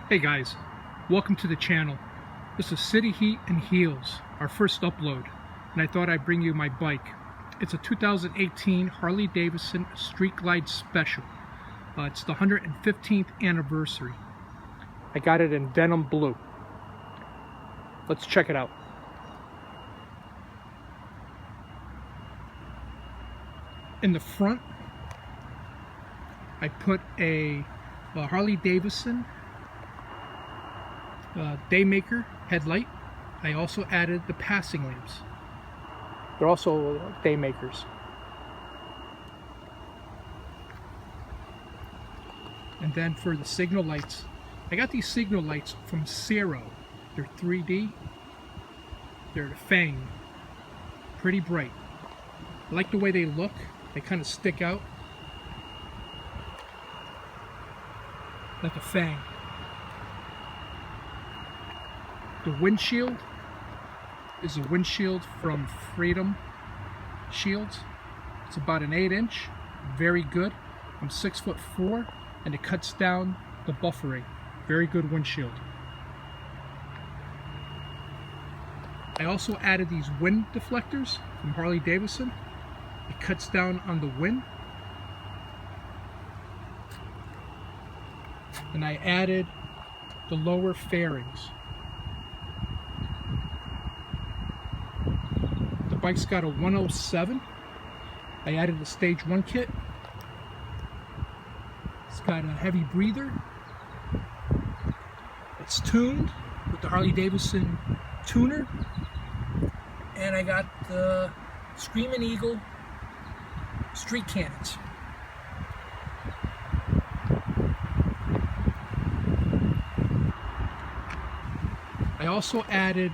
Hey guys, welcome to the channel. This is City Heat and Heels, our first upload, and I thought I'd bring you my bike. It's a 2018 Harley Davidson Street Glide Special. It's the 115th anniversary. I got it in denim blue. Let's check it out. In the front, I put a Harley Davidson Daymaker headlight. I also added the passing lamps. They're also Daymakers. And then for the signal lights, I got these signal lights from Zero. They're 3D. They're the Fang. Pretty bright. I like the way they look. They kind of stick out like a fang. The windshield is a windshield from Freedom Shields. It's about an 8-inch, very good. I'm 6'4", and it cuts down the buffering. Very good windshield. I also added these wind deflectors from Harley Davidson. It cuts down on the wind. And I added the lower fairings. The bike's got a 107. I added the Stage 1 kit. It's got a heavy breather. It's tuned with the Harley Davidson tuner. And I got the Screaming Eagle street cannons. I also added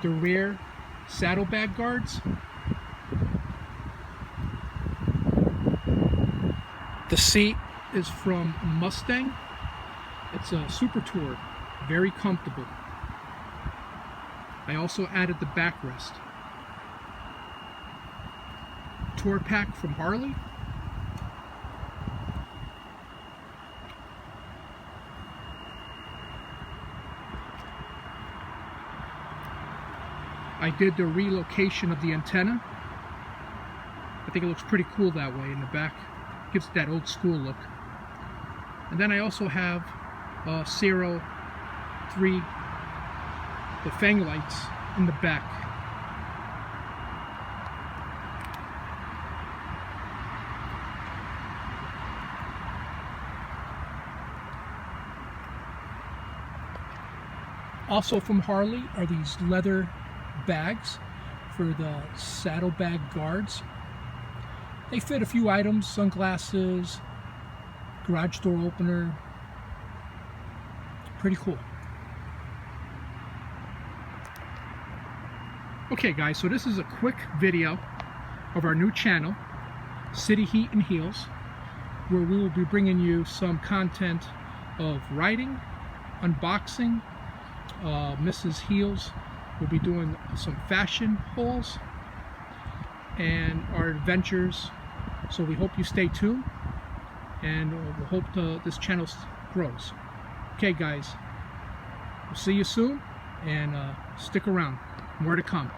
the rear saddlebag guards. The seat is from Mustang. It's a Super Tour, very comfortable. I also added the backrest. Tour pack from Harley. I did the relocation of the antenna. I think it looks pretty cool that way in the back. Gives it that old school look. And then I also have Zero 3, the Fang lights in the back. Also from Harley are these leather bags for the saddlebag guards. They fit a few items, sunglasses, garage door opener. Pretty cool. Okay guys, so this is a quick video of our new channel, City Heat and Heels, where we will be bringing you some content of riding, unboxing. Mrs. Heels will be doing some fashion hauls and our adventures. So we hope you stay tuned, and we hope this channel grows. Okay guys, we'll see you soon, and stick around. More to come.